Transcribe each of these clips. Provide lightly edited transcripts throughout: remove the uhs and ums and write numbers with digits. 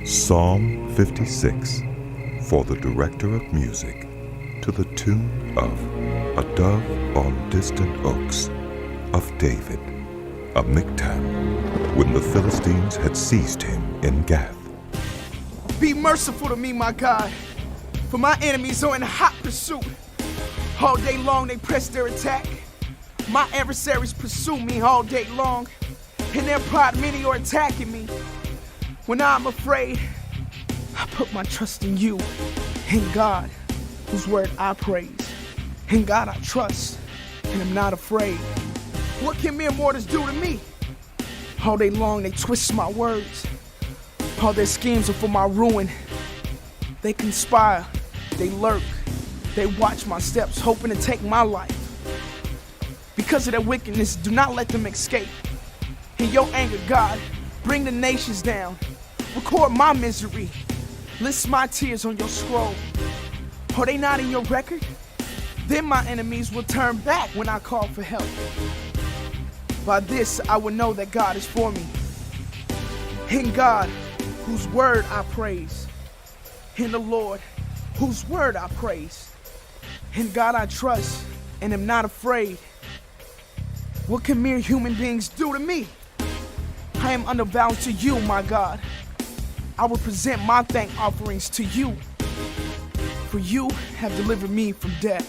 Psalm 56, for the director of music, to the tune of A Dove on Distant Oaks, of David, a miktam, when the Philistines had seized him in Gath. Be merciful to me, my God, for my enemies are in hot pursuit. All day long they press their attack. My adversaries pursue me all day long. In their pride many are attacking me. When I'm afraid, I put my trust in you, in God, whose word I praise. In God I trust, and am not afraid. What can mere mortals do to me? All day long they twist my words. All their schemes are for my ruin. They conspire, they lurk, they watch my steps, hoping to take my life. Because of their wickedness, do not let them escape. In your anger, God, bring the nations down. Record my misery. List my tears on your scroll. Are they not in your record? Then my enemies will turn back when I call for help. By this I will know that God is for me. In God, whose word I praise. In the Lord, whose word I praise. In God I trust and am not afraid. What can mere human beings do to me? I am under vows to you, my God. I will present my thank offerings to you. For you have delivered me from death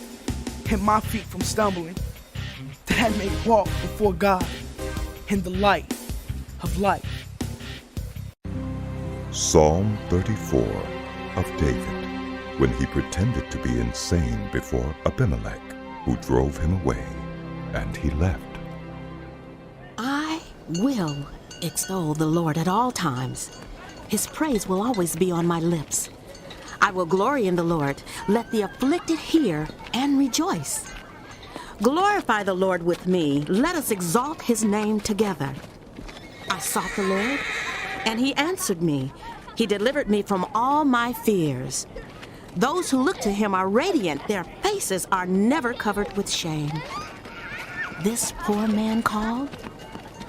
and my feet from stumbling, that I may walk before God in the light of life. Psalm 34 of David, when he pretended to be insane before Abimelech, who drove him away, and he left. I will extol the Lord at all times. His praise will always be on my lips. I will glory in the Lord. Let the afflicted hear and rejoice. Glorify the Lord with me. Let us exalt his name together. I sought the Lord, and he answered me. He delivered me from all my fears. Those who look to him are radiant. Their faces are never covered with shame. This poor man called,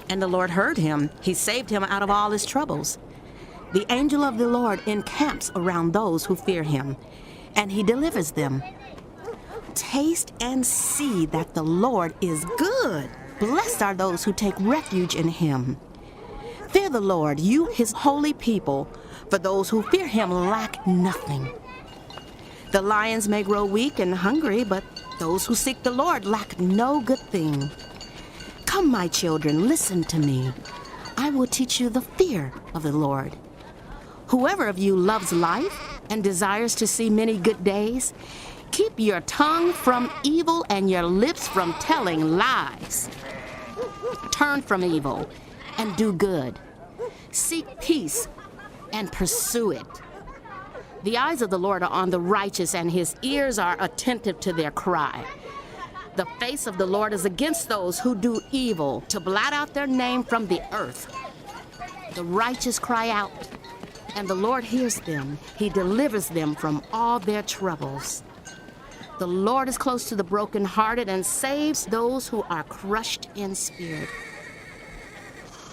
and the Lord heard him. He saved him out of all his troubles. The angel of the Lord encamps around those who fear him, and he delivers them. Taste and see that the Lord is good. Blessed are those who take refuge in him. Fear the Lord, you his holy people, for those who fear him lack nothing. The lions may grow weak and hungry, but those who seek the Lord lack no good thing. Come, my children, listen to me. I will teach you the fear of the Lord. Whoever of you loves life and desires to see many good days, keep your tongue from evil and your lips from telling lies. Turn from evil and do good. Seek peace and pursue it. The eyes of the Lord are on the righteous, and his ears are attentive to their cry. The face of the Lord is against those who do evil, to blot out their name from the earth. The righteous cry out, and the Lord hears them. He delivers them from all their troubles. The Lord is close to the brokenhearted and saves those who are crushed in spirit.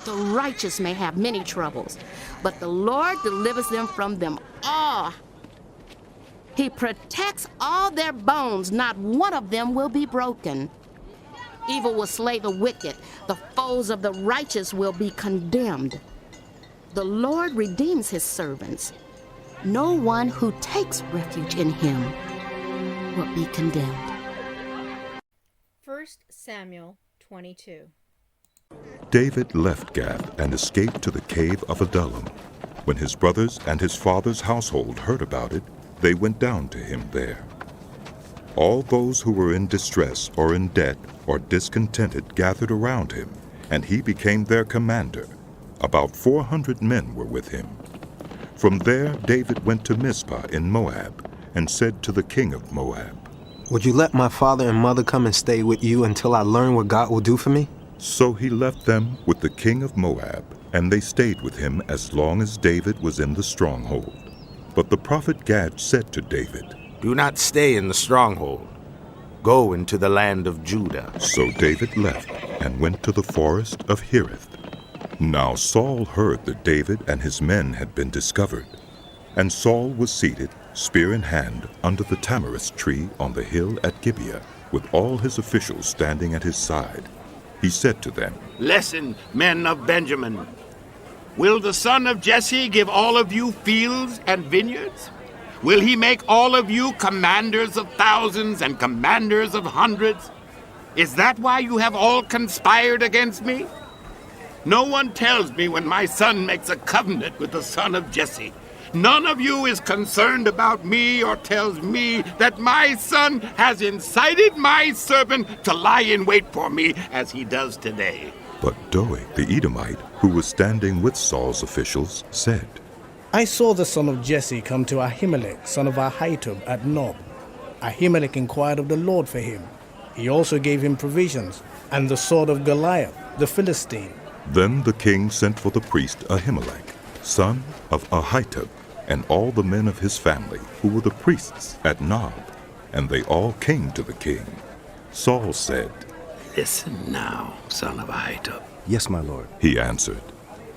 The righteous may have many troubles, but the Lord delivers them from them all. He protects all their bones. Not one of them will be broken. Evil will slay the wicked. The foes of the righteous will be condemned. The Lord redeems his servants. No one who takes refuge in him will be condemned. 1 Samuel 22. David left Gath and escaped to the cave of Adullam. When his brothers and his father's household heard about it, they went down to him there. All those who were in distress or in debt or discontented gathered around him, and he became their commander. About 400 men were with him. From there David went to Mizpah in Moab and said to the king of Moab, "Would you let my father and mother come and stay with you until I learn what God will do for me?" So he left them with the king of Moab, and they stayed with him as long as David was in the stronghold. But the prophet Gad said to David, "Do not stay in the stronghold. Go into the land of Judah." So David left and went to the forest of Hereth. Now Saul heard that David and his men had been discovered, and Saul was seated, spear in hand, under the tamarisk tree on the hill at Gibeah, with all his officials standing at his side. He said to them, Listen, men of Benjamin. Will the son of Jesse give all of you fields and vineyards? Will he make all of you commanders of thousands and commanders of hundreds? Is that why you have all conspired against me? No one tells me when my son makes a covenant with the son of Jesse. None of you is concerned about me or tells me that my son has incited my servant to lie in wait for me as he does today. But Doeg the Edomite, who was standing with Saul's officials, said, I saw the son of Jesse come to Ahimelech, son of Ahitub, at Nob. Ahimelech inquired of the Lord for him. He also gave him provisions, and the sword of Goliath, the Philistine. Then the king sent for the priest Ahimelech, son of Ahitub, and all the men of his family, who were the priests at Nob, and they all came to the king. Saul said, Listen now, son of Ahitub. Yes, my lord. He answered.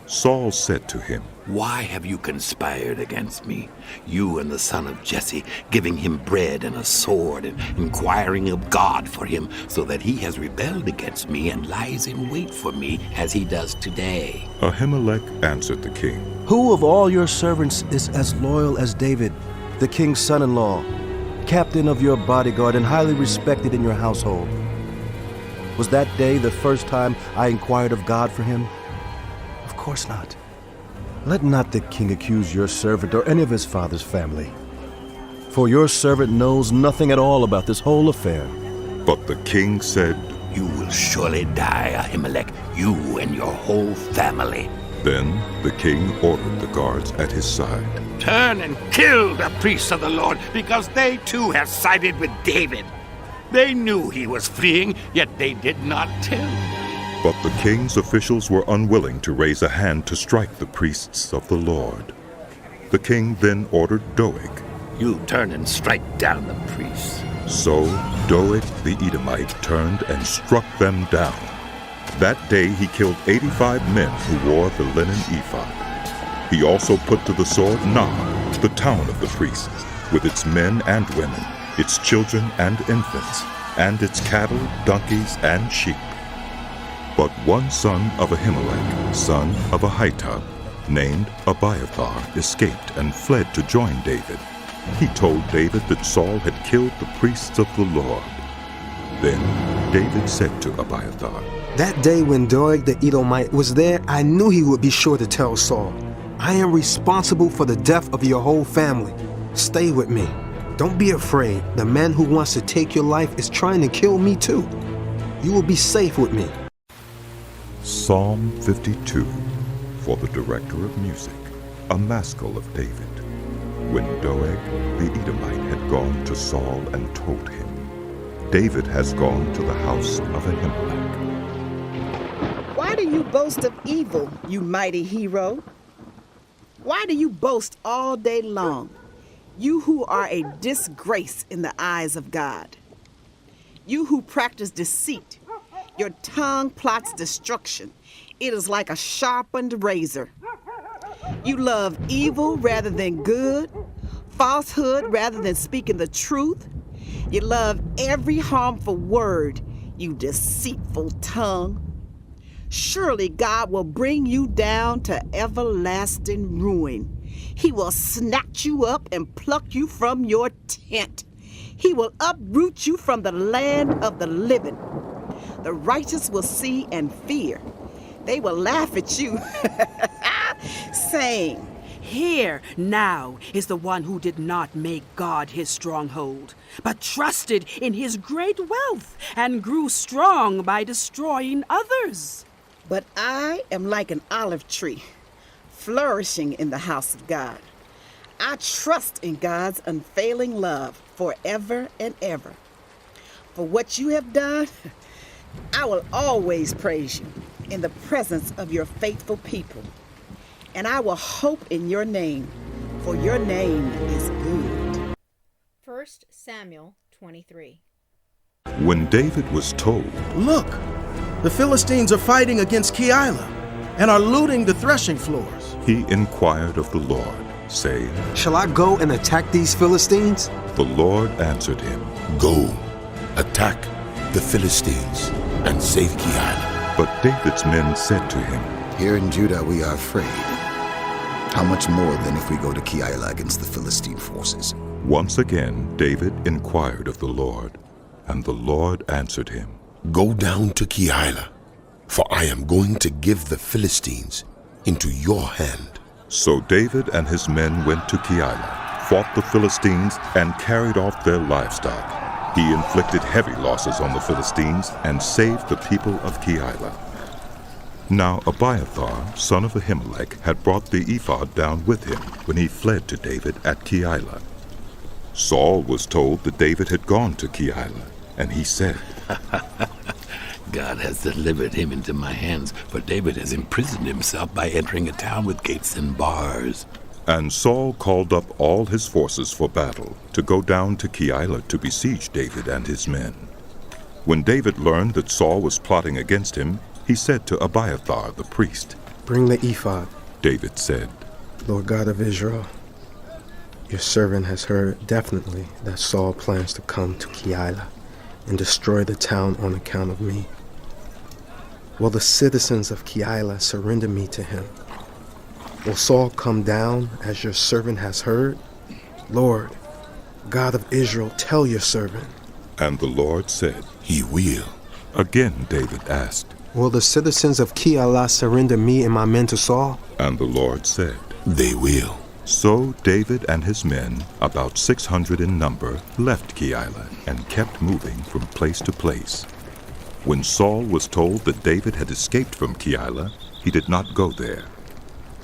Saul said to him, Why have you conspired against me, you and the son of Jesse, giving him bread and a sword and inquiring of God for him, so that he has rebelled against me and lies in wait for me as he does today? Ahimelech answered the king, Who of all your servants is as loyal as David, the king's son-in-law, captain of your bodyguard and highly respected in your household? Was that day the first time I inquired of God for him? Of course not. Let not the king accuse your servant or any of his father's family, for your servant knows nothing at all about this whole affair. But the king said, You will surely die, Ahimelech, you and your whole family. Then the king ordered the guards at his side, Turn and kill the priests of the Lord, because they too have sided with David. They knew he was fleeing, yet they did not tell. But the king's officials were unwilling to raise a hand to strike the priests of the Lord. The king then ordered Doeg. You turn and strike down the priests. So Doeg the Edomite turned and struck them down. That day he killed 85 men who wore the linen ephod. He also put to the sword Nob, the town of the priests, with its men and women, its children and infants, and its cattle, donkeys, and sheep. But one son of Ahimelech, son of Ahitub, named Abiathar, escaped and fled to join David. He told David that Saul had killed the priests of the Lord. Then David said to Abiathar, That day when Doeg the Edomite was there, I knew he would be sure to tell Saul, I am responsible for the death of your whole family. Stay with me. Don't be afraid. The man who wants to take your life is trying to kill me too. You will be safe with me. Psalm 52, for the director of music, a maskil of David. When Doeg the Edomite had gone to Saul and told him, David has gone to the house of Ahimelech. Why do you boast of evil, you mighty hero? Why do you boast all day long, you who are a disgrace in the eyes of God? You who practice deceit, your tongue plots destruction. It is like a sharpened razor. You love evil rather than good, falsehood rather than speaking the truth. You love every harmful word, you deceitful tongue. Surely God will bring you down to everlasting ruin. He will snatch you up and pluck you from your tent. He will uproot you from the land of the living. The righteous will see and fear. They will laugh at you, saying, Here now is the one who did not make God his stronghold, but trusted in his great wealth and grew strong by destroying others. But I am like an olive tree, flourishing in the house of God. I trust in God's unfailing love forever and ever. For what you have done, I will always praise you in the presence of your faithful people. And I will hope in your name, for your name is good. 1 Samuel 23. When David was told, Look, the Philistines are fighting against Keilah. and are looting the threshing floors. He inquired of the Lord, saying, Shall I go and attack these Philistines? The Lord answered him, Go, attack the Philistines, and save Keilah. But David's men said to him, Here in Judah we are afraid. How much more than if we go to Keilah against the Philistine forces? Once again David inquired of the Lord, and the Lord answered him, Go down to Keilah, for I am going to give the Philistines into your hand. So David and his men went to Keilah, fought the Philistines, and carried off their livestock. He inflicted heavy losses on the Philistines and saved the people of Keilah. Now Abiathar, son of Ahimelech, had brought the ephod down with him when he fled to David at Keilah. Saul was told that David had gone to Keilah, and he said, God has delivered him into my hands, for David has imprisoned himself by entering a town with gates and bars. And Saul called up all his forces for battle, to go down to Keilah to besiege David and his men. When David learned that Saul was plotting against him, he said to Abiathar the priest, Bring the ephod. David said, Lord God of Israel, your servant has heard definitely that Saul plans to come to Keilah and destroy the town on account of me. Will the citizens of Keilah surrender me to him? Will Saul come down as your servant has heard? Lord, God of Israel, tell your servant. And the Lord said, He will. Again David asked, Will the citizens of Keilah surrender me and my men to Saul? And the Lord said, They will. So David and his men, about 600 in number, left Keilah and kept moving from place to place. When Saul was told that David had escaped from Keilah, he did not go there.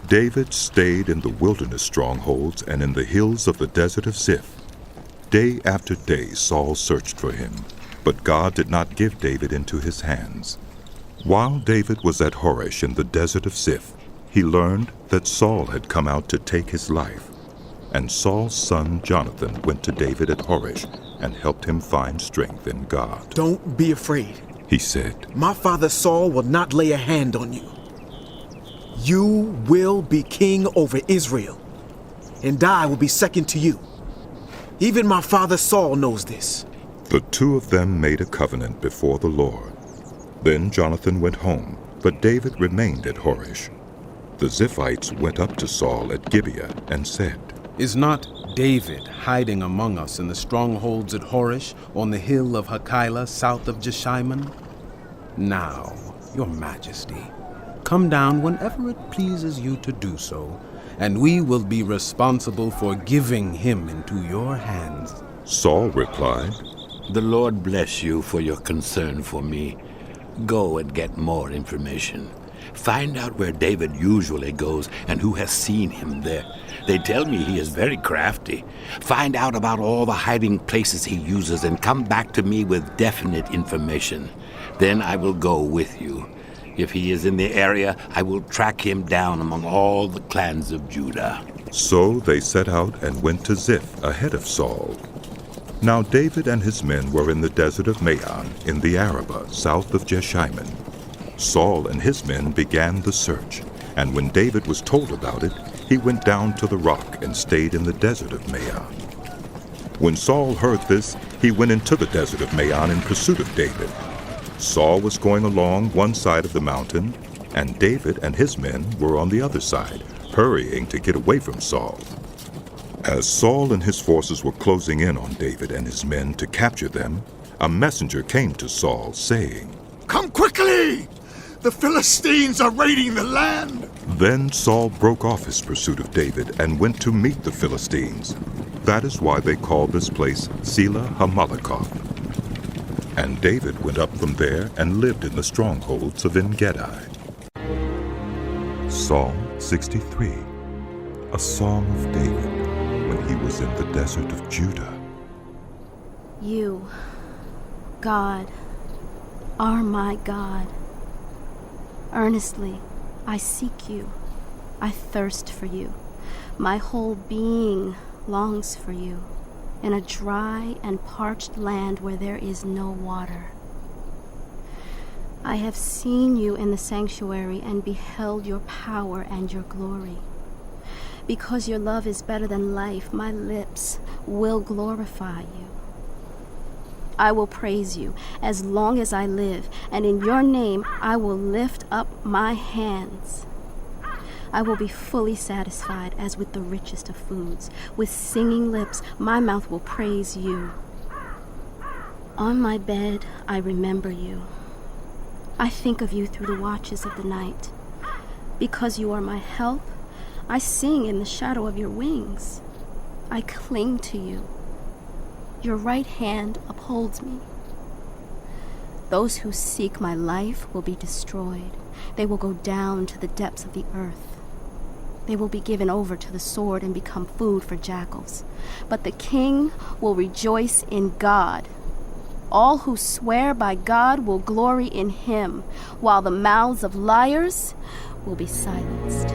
David stayed in the wilderness strongholds and in the hills of the desert of Ziph. Day after day Saul searched for him, but God did not give David into his hands. While David was at Horesh in the desert of Ziph, he learned that Saul had come out to take his life. And Saul's son Jonathan went to David at Horesh and helped him find strength in God. Don't be afraid, he said. My father Saul will not lay a hand on you. You will be king over Israel, and I will be second to you. Even my father Saul knows this. The two of them made a covenant before the Lord. Then Jonathan went home, but David remained at Horesh. The Ziphites went up to Saul at Gibeah and said, Is not David hiding among us in the strongholds at Horesh on the hill of Hakilah south of Jeshimon? Now, your majesty, come down whenever it pleases you to do so, and we will be responsible for giving him into your hands. Saul replied, The Lord bless you for your concern for me. Go and get more information. Find out where David usually goes and who has seen him there. They tell me he is very crafty. Find out about all the hiding places he uses and come back to me with definite information. Then I will go with you. If he is in the area, I will track him down among all the clans of Judah. So they set out and went to Ziph ahead of Saul. Now David and his men were in the desert of Maon in the Arabah south of Jeshimon. Saul and his men began the search, and when David was told about it, he went down to the rock and stayed in the desert of Maon. When Saul heard this, he went into the desert of Maon in pursuit of David. Saul was going along one side of the mountain, and David and his men were on the other side, hurrying to get away from Saul. As Saul and his forces were closing in on David and his men to capture them, a messenger came to Saul, saying, Come quickly! The Philistines are raiding the land! Then Saul broke off his pursuit of David and went to meet the Philistines. That is why they called this place Selah Hamalakoth. And David went up from there and lived in the strongholds of En-Gedi. Psalm 63, a song of David when he was in the desert of Judah. You, God, are my God. Earnestly, I seek you. I thirst for you. My whole being longs for you, in a dry and parched land where there is no water. I have seen you in the sanctuary and beheld your power and your glory. Because your love is better than life, my lips will glorify you. I will praise you as long as I live, and in your name I will lift up my hands. I will be fully satisfied as with the richest of foods. With singing lips, my mouth will praise you. On my bed, I remember you. I think of you through the watches of the night. Because you are my help, I sing in the shadow of your wings. I cling to you. Your right hand upholds me. Those who seek my life will be destroyed. They will go down to the depths of the earth. They will be given over to the sword and become food for jackals. But the king will rejoice in God. All who swear by God will glory in him, while the mouths of liars will be silenced.